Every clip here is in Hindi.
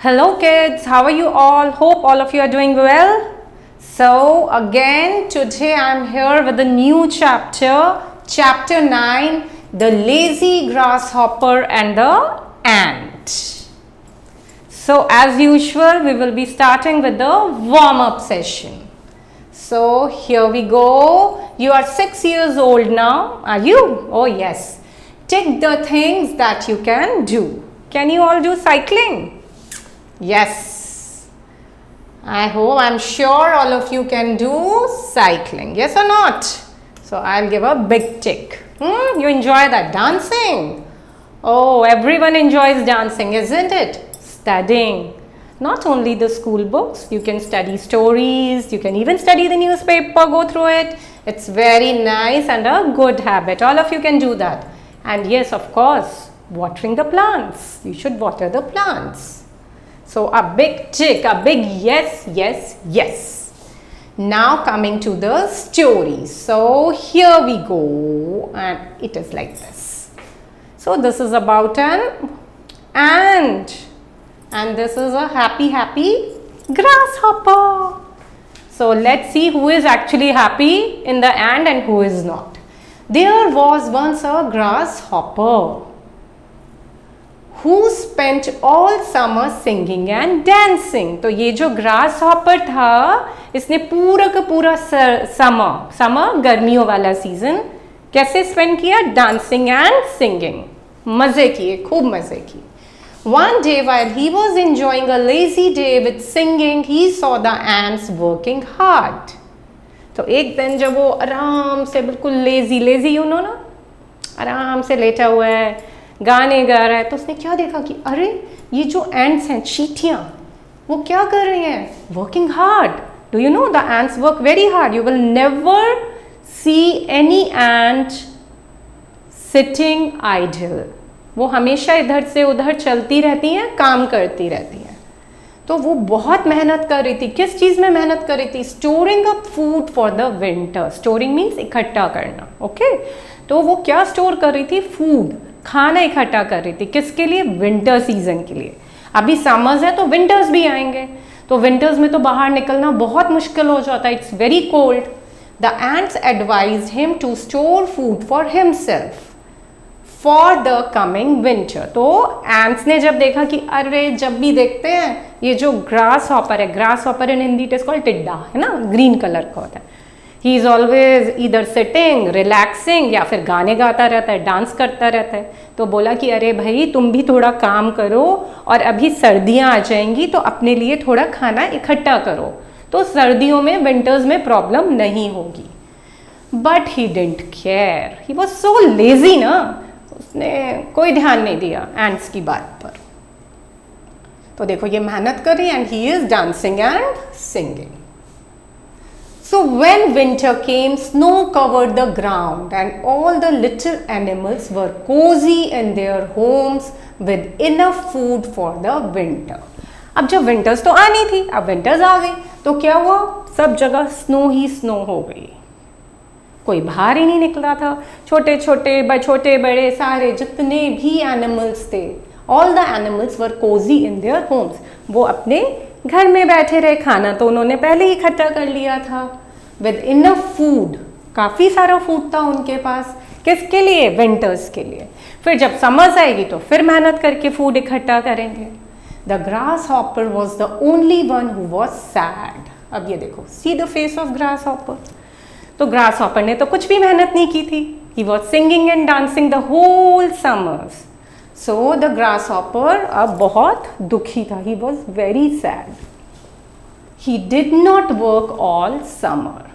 Hello kids, how are you all? Hope all of you are doing well. So again today I am here with a new chapter, chapter 9, the lazy grasshopper and the ant. So as usual we will be starting with the warm-up session. So here we go. You are 6 years old now, are you? Oh yes. Tick the things that you can do. Can you all do cycling? Yes, I'm sure all of you can do cycling, yes or not? So I'll give a big tick. You enjoy that dancing? Oh, everyone enjoys dancing, isn't it? Studying, not only the school books, you can study stories, you can even study the newspaper, go through it. It's very nice and a good habit. All of you can do that. And yes, of course, watering the plants. You should water the plants. So a big tick, a big yes, yes, yes. Now coming to the story. So here we go, and it is like this. So this is about an ant, and this is a happy grasshopper. So let's see who is actually happy in the ant and who is not. There was once a grasshopper who spent all summer singing and dancing. तो ये जो grasshopper था, इसने पूरा का पूरा समर गर्मियों वाला सीजन कैसे स्पेंड किया? डांसिंग एंड सिंगिंग, मजे किए, खूब मजे किए. One day while he was enjoying a lazy day with singing, he saw the ants working hard. तो एक दिन जब वो आराम से बिल्कुल लेजी यू नो ना, आराम से लेटा हुआ है, गाने गा रहा है, तो उसने क्या देखा कि अरे ये जो एंट्स हैं, चींटियाँ, वो क्या कर रही हैं? Working hard. Do you know the ants work very hard. You will never see any ant sitting idle. वो हमेशा इधर से उधर चलती रहती हैं, काम करती रहती हैं. तो वो बहुत मेहनत कर रही थी. किस चीज़ में मेहनत कर रही थी? Storing up food for the winter. Storing means इकट्ठा करना. ओके, तो वो क्या स्टोर कर रही थी? फूड, खाना इकट्ठा कर रही थी. किसके लिए? विंटर सीजन के लिए. अभी समर्स है तो विंटर्स भी आएंगे, तो विंटर्स में तो बाहर निकलना बहुत मुश्किल हो जाता है. It's very cold. The ants advised him to store food for himself for the coming winter. तो एंट्स ने जब देखा कि अरे, जब भी देखते हैं ये जो ग्रास हॉपर है, grass hopper in Hindi it is called टिड्डा, है ना, ग्रीन कलर का होता है. ही इज ऑलवेज इधर सिटिंग, रिलैक्सिंग, या फिर गाने गाता रहता है, डांस करता रहता है. तो बोला कि अरे भाई, तुम भी थोड़ा काम करो, और अभी सर्दियाँ आ जाएंगी तो अपने लिए थोड़ा खाना इकट्ठा करो, तो सर्दियों में, विंटर्स में प्रॉब्लम नहीं होगी. But he didn't care. He was so lazy ना, उसने कोई ध्यान नहीं दिया एंट्स की बात पर. तो देखो ये मेहनत कर रही है, and he is dancing and singing. So when winter came, snow covered the ground and all the little animals were cozy in their homes with enough food for the winter. अब जब विंटर्स तो आनी थी, अब विंटर्स आ गई, तो क्या हुआ? सब जगह स्नो ही स्नो हो गई. कोई बाहर ही नहीं निकला था. छोटे बड़े सारे जितने भी एनिमल्स थे, all the animals were cozy in their homes. वो अपने घर में बैठे रहे. खाना तो उन्होंने पहले ही इकट्ठा कर लिया था. विद इनफ फूड, काफ़ी सारा फूड था उनके पास. किसके लिए? विंटर्स के लिए. फिर जब समर्स आएगी तो फिर मेहनत करके फूड इकट्ठा करेंगे. The grasshopper was the only one who was sad. अब ये देखो, see the face of grasshopper. तो ग्रास हॉपर ने तो कुछ भी मेहनत नहीं की थी. He was singing and dancing the whole summers. So the grasshopper अब बहुत दुखी था. He was very sad. He did not work all summer.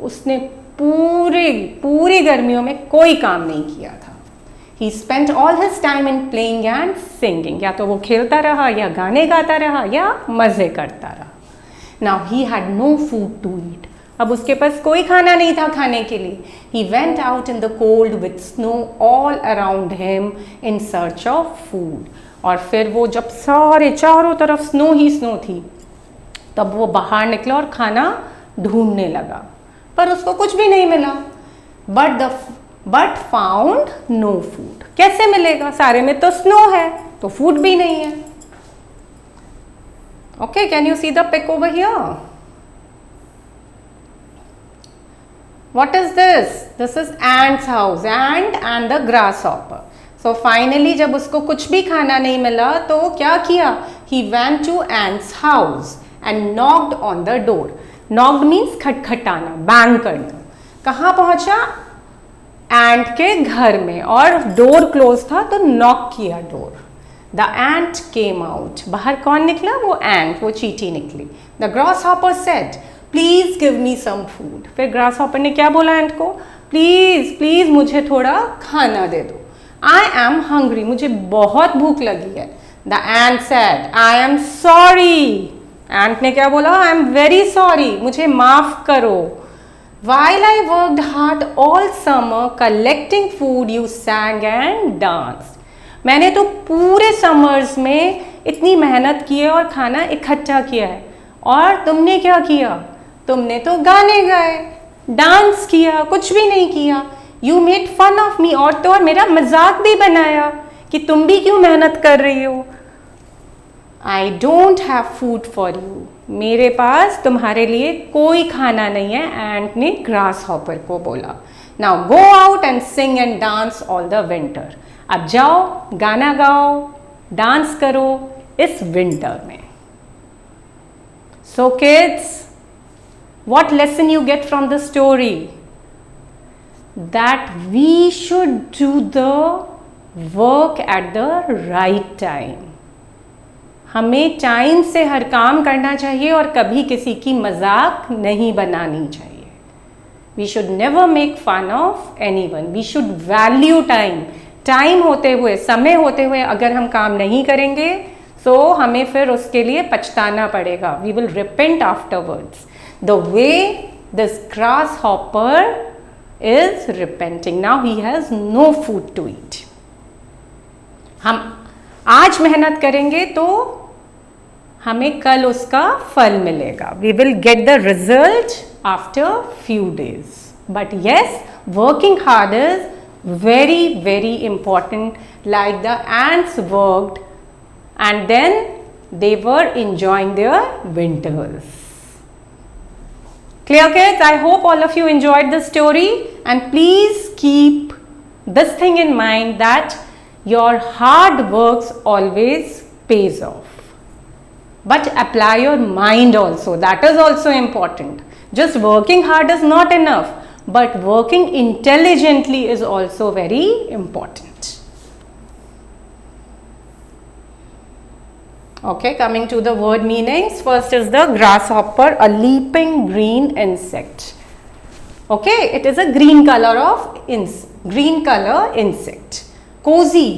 उसने पूरी गर्मियों में कोई काम नहीं किया था. ही spent all his time in playing and singing. या तो वो खेलता रहा, या गाने गाता रहा, या मजे करता रहा. Now he had no food to eat. अब उसके पास कोई खाना नहीं था खाने के लिए. He went out in the cold with snow all around him in search of food. और फिर वो जब सारे चारों तरफ स्नो ही स्नो थी, तब वो बाहर निकला और खाना ढूंढने लगा, पर उसको कुछ भी नहीं मिला. But found no food. कैसे मिलेगा? सारे में तो स्नो है, तो फूड भी नहीं है. Okay, can you see the pic over here? What is this? This is ant's house, ant and the grasshopper. So finally जब उसको कुछ भी खाना नहीं मिला तो क्या किया? He went to ant's house and knocked on the door. Knocked means खटखटाना, बैंग करना. कहाँ पहुंचा? एंट के घर में, और डोर क्लोज था तो नॉक किया door. The ant came out. बाहर कौन निकला? वो एंट, वो चींटी निकली. The grasshopper said, please give me some food. फिर ग्रासहॉपर ने क्या बोला एंट को? प्लीज प्लीज मुझे थोड़ा खाना दे दो. आई एम हंग्री, मुझे बहुत भूख लगी है. The ant said, I am sorry. Ant ने क्या बोला? आई एम वेरी सॉरी, मुझे माफ करो. While I worked hard all summer collecting food, you sang and danced. मैंने तो पूरे समर्स में इतनी मेहनत की है और खाना इकट्ठा किया है, और तुमने क्या किया? तुमने तो गाने गाए, डांस किया, कुछ भी नहीं किया. You made fun of me, और तो और मेरा मजाक भी बनाया कि तुम भी क्यों मेहनत कर रही हो. I don't have food for you. मेरे पास तुम्हारे लिए कोई खाना नहीं है, एंट ने ग्रास हॉपर को बोला. Now go out and sing and dance all the winter. अब जाओ, गाना गाओ, डांस करो इस विंटर में. So kids, what lesson you get from the story? That we should do the work at the right time. हमें टाइम से हर काम करना चाहिए और कभी किसी की मजाक नहीं बनानी चाहिए. We should never make fun of anyone. We should value time. Time होते हुए, समय होते हुए अगर हम काम नहीं करेंगे तो हमें फिर उसके लिए पछताना पड़ेगा. We will repent afterwards, the way this grasshopper is repenting. Now he has no food to eat. हम आज मेहनत करेंगे तो हमें कल उसका फल मिलेगा. We will get the result after few days. But yes, working hard is very very important, like the ants worked and then they were enjoying their winters. Clear kids? I hope all of you enjoyed the story, and please keep this thing in mind that your hard works always pays off, but apply your mind also. That is also important. Just working hard is not enough, but working intelligently is also very important. Okay, coming to the word meanings. First is the grasshopper, a leaping green insect. Okay, it is a green color insect. Cozy,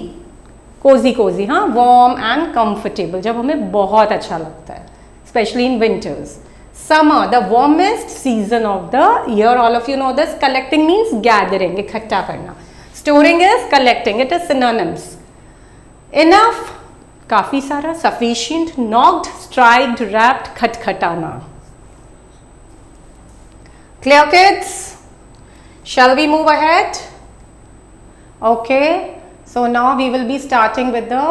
cozy cozy, हाँ, warm and comfortable, जब हमें बहुत अच्छा लगता है, especially in winters. Summer, the warmest season of the year. All of you know this. Collecting means gathering, इकट्ठा करना. Storing is collecting. It is synonyms. Enough, काफी सारा. Sufficient, knocked, striked, wrapped, खटखटाना. Clear kids? Shall we move ahead? Okay. So now we will be starting with the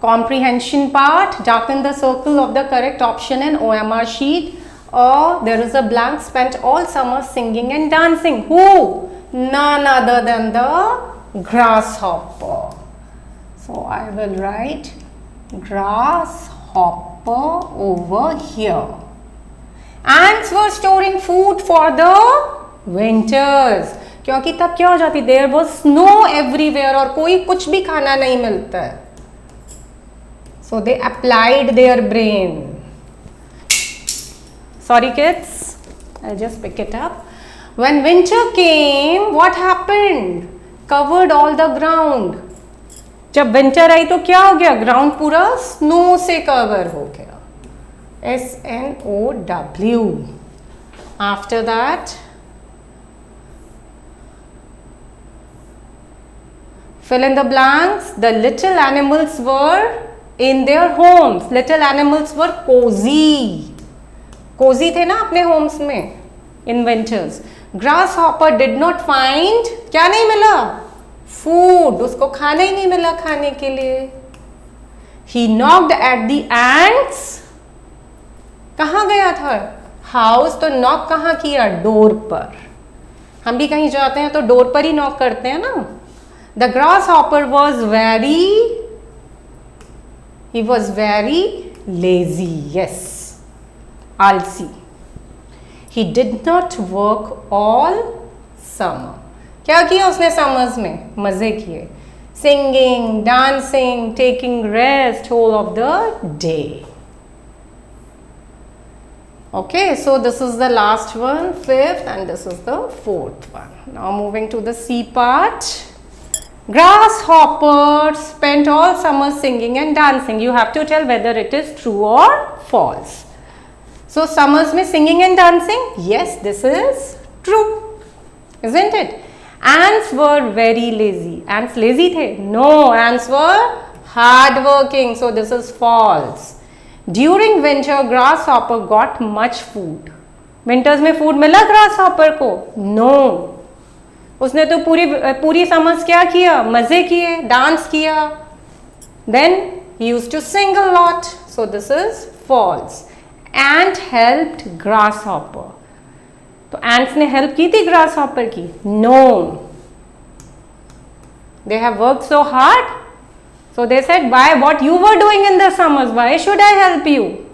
comprehension part. Darken the circle of the correct option in OMR sheet. Or there is a blank. Spent all summer singing and dancing. Who? None other than the grasshopper. So I will write grasshopper over here. Ants were storing food for the winters. क्योंकि तब क्या हो जाती? There was snow everywhere और कोई कुछ भी खाना नहीं मिलता है. So they applied their brain. Sorry kids, I'll just pick it up. When winter came, what happened? Covered all the ground. जब winter आई तो क्या हो गया? Ground पूरा snow से cover हो गया. SNOW. After that, fill in the blanks. The little animals were in their homes. Little animals were cozy. Cozy थे ना अपने होम्स में in winters. Grasshopper did not find, क्या नहीं मिला? फूड, उसको खाना ही नहीं मिला खाने के लिए. ही नॉक्ड एट द एंट्स कहाँ गया था? हाउस, तो नॉक कहाँ किया? डोर पर। हम भी कहीं जाते हैं तो डोर पर ही नॉक करते हैं ना। The grasshopper was very lazy, yes, आलसी। He did not work all summer. क्या किया उसने समर्स में? मजे किए, singing, dancing, taking rest whole of the day. Okay, so this is the last one, fifth, and this is the fourth one. Now moving to the C part. Grasshopper spent all summer singing and dancing. You have to tell whether it is true or false. So summers में singing and dancing? Yes, this is true, isn't it? Ants were very lazy. Ants lazy थे? No, ants were hard working. So this is false. During winter, grasshopper got much food. Winters में food मिला grasshopper को? No. उसने तो पूरी समर्स क्या किया? मजे किए, डांस किया. Then he used to sing a lot. So this is false. Ant helped grasshopper. तो ants ने help की थी grasshopper की? No. They have worked so hard. So they said, why, what you were doing in the summers, why should I help you?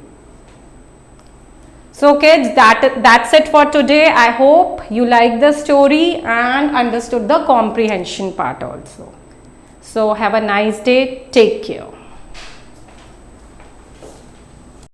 So kids, that's it for today. I hope you liked the story and understood the comprehension part also. So have a nice day. Take care.